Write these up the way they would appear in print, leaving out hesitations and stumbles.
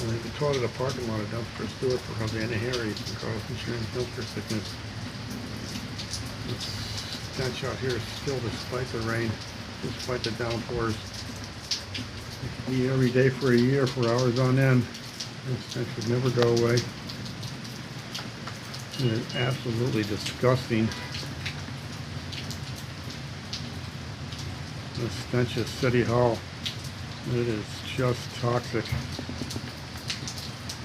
The toilet at a parking lot of dumpster sewer for Havana Harry's and Carlos Insurance dumpster sickness. The stench out here is still, despite the rain, despite the downpours. It can be every day for a year for hours on end. The stench would never go away. It is absolutely disgusting. The stench of City Hall. It is just toxic.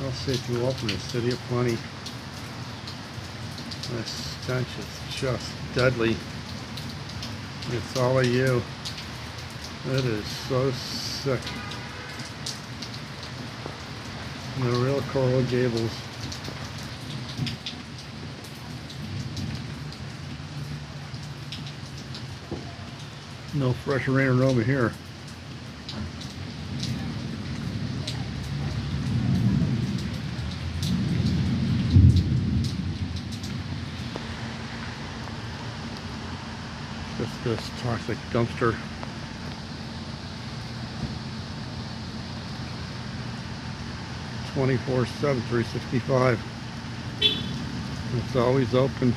I'll say too often, the city of plenty. The stench is just deadly. It's all of you. It is so sick. And the real Coral Gables. No fresh rain aroma here. Just this toxic dumpster. (24/7, 365). It's always open.